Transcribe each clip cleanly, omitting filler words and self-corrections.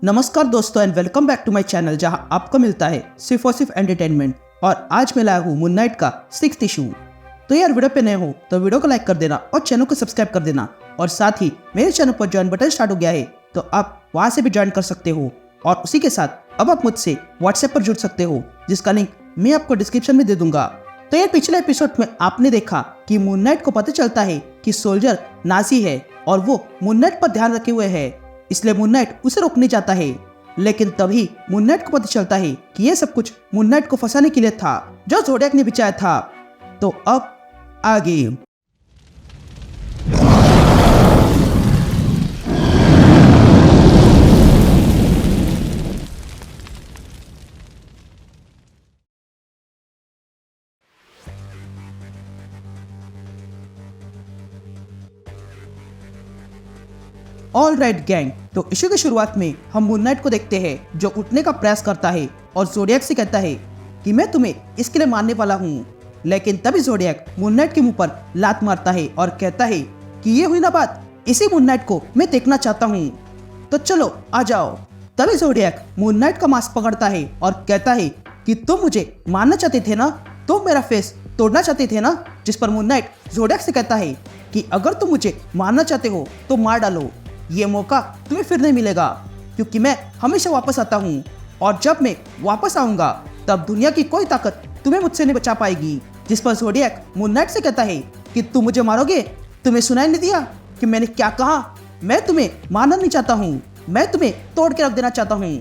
नमस्कार दोस्तों and welcome back to my channel जहां आपको मिलता है सिर्फ और सिर्फ एंटरटेनमेंट। और आज मैं लाया हूँ मून नाइट का 6th इशू। तो यार वीडियो पे नए हो तो वीडियो को लाइक कर देना और चैनल को सब्सक्राइब कर देना। और साथ ही मेरे चैनल पर ज्वाइन बटन स्टार्ट हो गया है तो आप वहां से भी ज्वाइन कर सकते हो। और उसी के साथ अब आप मुझसे व्हाट्सएप पर जुड़ सकते हो जिसका लिंक मैं आपको डिस्क्रिप्शन में दे दूंगा। तो यार पिछले एपिसोड में आपने देखा कि मून नाइट को पता चलता है कि सोल्जर नाजी है और वो मून नाइट पर ध्यान रखे हुए है, इसलिए मून नाइट उसे रोकने जाता है। लेकिन तभी मून नाइट को पता चलता है कि ये सब कुछ मून नाइट को फंसाने के लिए था जो ज़ोडिएक ने बिछाया था। तो अब आगे ऑल राइट गैंग। तो इशू की शुरुआत में हम मून नाइट को देखते हैं जो उठने का प्रयास करता है और ज़ोडिएक से कहता है कि मैं तुम्हें इसके लिए मारने वाला हूँ। लेकिन तभी ज़ोडिएक मून नाइट के मुंह पर लात मारता है और कहता है कि ये हुई ना बात, इसी मून नाइट को मैं देखना चाहता हूँ, तो चलो आ जाओ। तभी ज़ोडिएक मून नाइट का मास्क पकड़ता है और कहता है कि तुम मुझे मारना चाहते थे ना, तुम मेरा फेस तोड़ना चाहते थे ना। जिस पर मून नाइट ज़ोडिएक से कहता है कि अगर तुम मुझे मारना चाहते हो तो मार डालो, ये मौका तुम्हें फिर नहीं मिलेगा क्योंकि मैं हमेशा वापस आता हूँ और जब मैं वापस आऊँगा तब दुनिया की कोई ताकत तुम्हें मुझसे नहीं बचा पाएगी। जिस पर ज़ोडिएक मून नाइट से कहता है कि तुम मुझे मारोगे, तुम्हें सुनाई नहीं दिया कि मैंने क्या कहा? मैं तुम्हें मारना नहीं चाहता हूँ, मैं तुम्हें तोड़ के रख देना चाहता हूँ।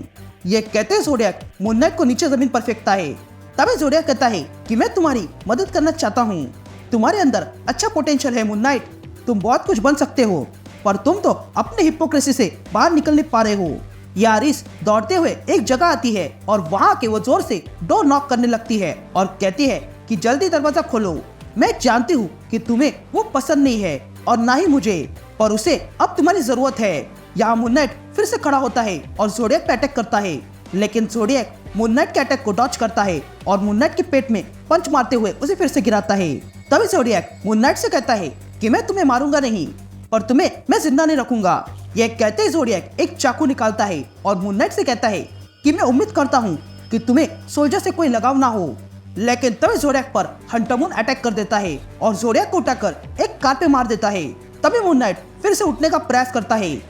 ये कहते हैं ज़ोडिएक मून नाइट को नीचे ज़मीन पर फेंकता है। तभी ज़ोडिएक कहता है कि मैं तुम्हारी मदद करना चाहता हूँ, तुम्हारे अंदर अच्छा पोटेंशियल है मून नाइट, तुम बहुत कुछ बन सकते हो, पर तुम तो अपने हिपोक्रेसी से बाहर निकल नहीं पा रहे हो। यारिस दौड़ते हुए एक जगह आती है और वहां के वो जोर से डोर नॉक करने लगती है और कहती है कि जल्दी दरवाजा खोलो, मैं जानती हूँ कि तुम्हें वो पसंद नहीं है और ना ही मुझे, पर उसे अब तुम्हारी जरूरत है। यहाँ मून नाइट फिर से खड़ा होता है और ज़ोडिएक पे अटैक करता है, लेकिन ज़ोडिएक मून नाइट के अटैक को डॉच करता है और मून नाइट के पेट में पंच मारते हुए उसे फिर से गिराता है। तभी ज़ोडिएक मून नाइट से कहता है कि मैं तुम्हें मारूंगा नहीं, पर तुम्हें मैं जिंदा नहीं रखूंगा। यह कहते ही ज़ोडिएक एक चाकू निकालता है और मून नाइट से कहता है कि मैं उम्मीद करता हूँ कि तुम्हें सोल्जर से कोई लगाव ना हो। लेकिन तभी ज़ोडिएक पर हंटर मून अटैक कर देता है और ज़ोडिएक को उठाकर एक कार पे मार देता है। तभी मून नाइट फिर से उठने का प्रयास करता है,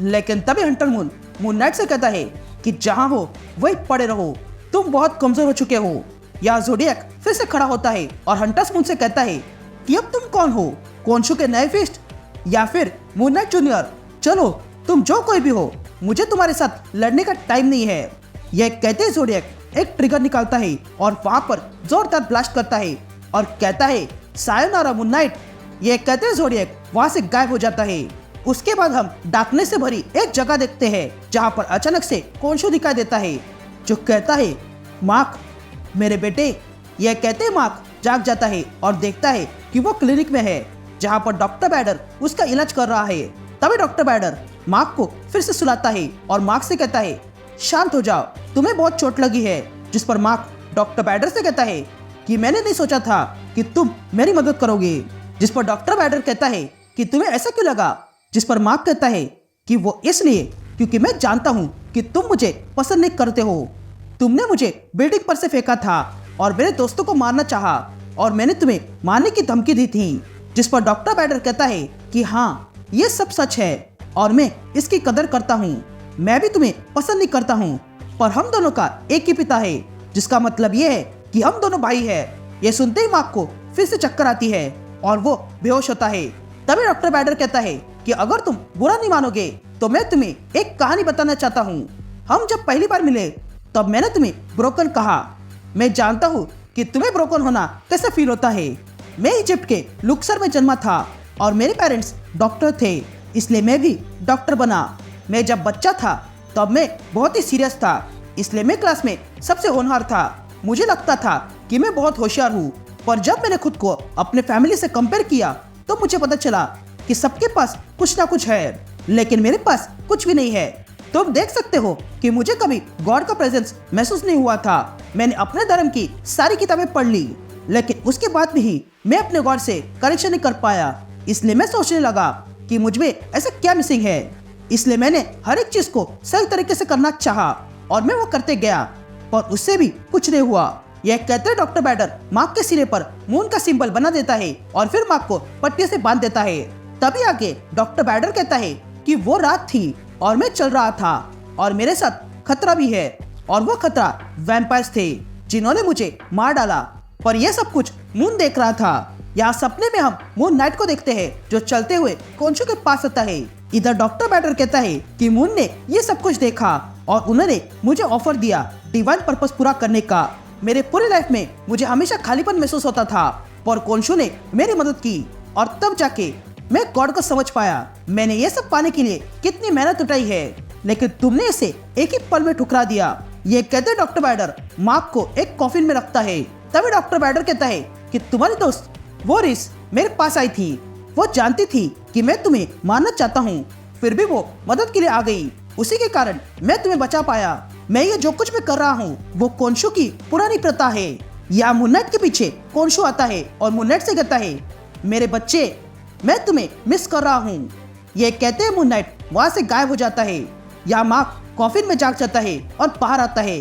लेकिन तभी हंटर मून नाइट से कहता है कि जहाँ हो वही पड़े रहो, तुम बहुत कमजोर हो चुके हो। यहाँ ज़ोडिएक फिर से खड़ा होता है और हंटर्स मून से कहता है कि अब तुम कौन हो, कोनशु के नए फिस्ट या फिर मून नाइट जूनियर? चलो तुम जो कोई भी हो, मुझे तुम्हारे साथ लड़ने का टाइम नहीं है। यह कहते ही ज़ोडिएक एक ट्रिगर निकालता है और वहां पर जोरदार ब्लास्ट करता है और कहता है सायोनारा मून नाइट। यह कहते ही ज़ोडिएक वहां से गायब हो जाता है। उसके बाद हम डार्कनेस से भरी एक जगह देखते हैं जहां पर अचानक से कोनशु दिखाई देता है जो कहता है मार्क मेरे बेटे। यह कहते ही मार्क जाग जाता है और देखता है कि वो क्लिनिक में है जहां पर डॉक्टर बैडर उसका इलाज कर रहा है। तभी डॉक्टर बैडर मार्क को फिर से सुलाता है और मार्क से कहता है शांत हो जाओ, तुम्हें बहुत चोट लगी है। जिस पर मार्क डॉक्टर बैडर से कहता है कि मैंने नहीं सोचा था कि तुम मेरी मदद करोगे। जिस पर डॉक्टर बैडर कहता है कि तुम्हें ऐसा क्यों लगा? जिस पर मार्क कहता है कि वो इसलिए क्योंकि मैं जानता हूँ कि तुम मुझे पसंद नहीं करते हो, तुमने मुझे बिल्डिंग पर से फेंका था और मेरे दोस्तों को मारना चाहा और मैंने तुम्हें मारने की धमकी दी थी। जिस पर डॉक्टर बैडर कहता है कि हाँ ये सब सच है और मैं इसकी कदर करता हूँ, मैं भी तुम्हें पसंद नहीं करता हूँ, पर हम दोनों का एक ही पिता है, जिसका मतलब ये है कि हम दोनों भाई हैं। ये सुनते ही मार्क को फिर से चक्कर आती है और वो बेहोश होता है। तभी डॉक्टर बैडर कहता है कि अगर तुम बुरा नहीं मानोगे तो मैं तुम्हें एक कहानी बताना चाहता हूँ। हम जब पहली बार मिले तब मैंने तुम्हें ब्रोकन कहा, मैं जानता हूँ कि तुम्हें ब्रोकन होना कैसा फील होता है। मैं इजिप्ट के लुक्सर में जन्मा था और मेरे पेरेंट्स डॉक्टर थे, इसलिए मैं भी डॉक्टर बना। मैं जब बच्चा था तब मैं बहुत ही सीरियस था, इसलिए मैं क्लास में सबसे होनहार था। मुझे लगता था कि मैं बहुत होशियार हूँ, पर जब मैंने खुद को अपने फैमिली से कंपेयर किया तो मुझे पता चला कि सबके पास कुछ ना कुछ है, लेकिन मेरे पास कुछ भी नहीं है। तुम देख सकते हो कि मुझे कभी गॉड का प्रेजेंस महसूस नहीं हुआ था। मैंने अपने धर्म की सारी किताबें पढ़ ली, लेकिन उसके बाद भी मैं अपने गॉड से कनेक्शन नहीं कर पाया। इसलिए मैं सोचने लगा कि मुझ में ऐसा क्या मिसिंग है। इसलिए मैंने हर एक चीज को सही तरीके से करना चाहा और मैं वो करते गया, पर उससे भी कुछ नहीं हुआ। यह कहते डॉक्टर बैडर मार्क के सिरे पर मून का सिंबल बना देता है और फिर मार्क को पट्टी से बांध देता है। तभी आगे डॉक्टर बैडर कहता है कि वो रात थी और मैं चल रहा था और मेरे साथ खतरा भी है, और वो खतरा वैम्पायर्स थे जिन्होंने मुझे मार डाला। पर यह सब कुछ मून देख रहा था। यहाँ सपने में हम मून नाइट को देखते हैं जो चलते हुए कोंशो के पास आता है। इधर डॉक्टर बैडर कहता है कि मून ने ये सब कुछ देखा और उन्होंने मुझे ऑफर दिया डिवाइन पर्पस पूरा करने का। मेरे पूरी लाइफ में मुझे हमेशा खालीपन महसूस होता था, पर कोंशो ने मेरी मदद की और तब जाके मैं गॉड को समझ पाया। मैंने ये सब पाने के लिए कितनी मेहनत उठाई है, लेकिन तुमने इसे एक ही पल में ठुकरा दिया। ये कहते डॉक्टर बैडर मार्क को एक कॉफिन में रखता है। तभी डॉक्टर बैडर कहता है कि तुम्हारी दोस्त वो रिस मेरे पास आई थी। वो जानती थी कि मैं तुम्हें मारना चाहता हूँ, फिर भी वो मदद के लिए आ गई। उसी के कारण मैं तुम्हें बचा पाया। मैं ये जो कुछ भी कर रहा हूँ वो कोंशो की पुरानी प्रथा है। या मून नाइट के पीछे कोंशो आता है और मून नाइट से कहता है मेरे बच्चे, मैं तुम्हें मिस कर रहा हूँ। ये कहते हैं मून नाइट वहाँ से गायब हो जाता है। या मार्क कॉफिन में जाग जाता है और बाहर आता है।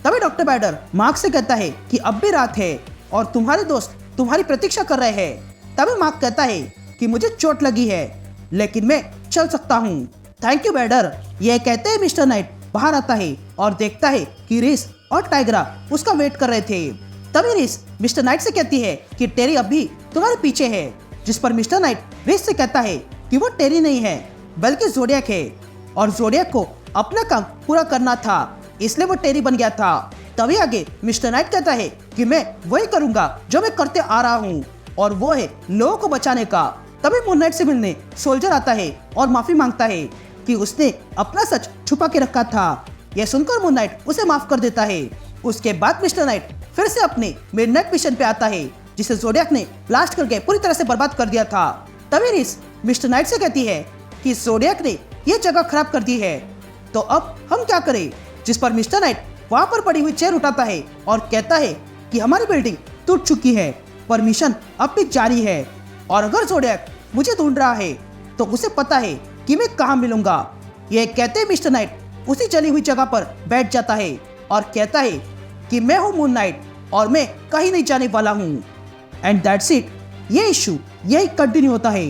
तभी डॉक्टर बैडर मार्क से कहता है कि अब भी रात है और तुम्हारे दोस्त तुम्हारी प्रतीक्षा कर रहे हैं। तभी मार्क कहता है कि मुझे चोट लगी है लेकिन मैं चल सकता हूँ। Thank you badder. यह कहते हैं मिस्टर नाइट बाहर आता है और देखता है कि रिस और टाइगरा उसका वेट कर रहे थे। तभी रिस मिस्टर नाइट से कहती है कि टेरी अब भी तुम्हारे पीछे है, जिस पर मिस्टर नाइट रिस से कहता है कि वो टेरी नहीं है बल्कि जोडियक है और जोडियक को अपना काम पूरा करना था, इसलिए वो टेरी बन गया था। तभी आगे मिस्टर नाइट कहता है कि मैं वही करूंगा जो मैं करते आ रहा हूँ, और वो है लोगों को बचाने का। तभी मून नाइट से मिलने सोल्जर आता है और माफी मांगता है कि उसने अपना सच छुपा के रखा था। यह सुनकर मून नाइट उसे माफ कर देता है। उसके बाद मिस्टर नाइट फिर से अपने मिडनाइट मिशन पे आता है जिसे जोडियक ने ब्लास्ट करके पूरी तरह से बर्बाद कर दिया था। तभी रिस मिस्टर नाइट से कहती है कि जोडियक ने ये जगह खराब कर दी है, तो अब हम क्या करें। जिस पर मिस्टर नाइट वहाँ पर पड़ी हुई चेयर उठाता है और कहता है कि हमारी बिल्डिंग टूट चुकी है पर मिशन अब भी जारी है, और अगर जोडियक मुझे ढूंढ रहा है तो उसे पता है कि मैं कहाँ मिलूंगा। ये कहते मिस्टर नाइट उसी जली हुई जगह पर बैठ जाता है और कहता है कि मैं हूँ मून नाइट और मैं कहीं नहीं जाने वाला हूँ। And that's it. ये इशू यही कंटिन्यू होता है।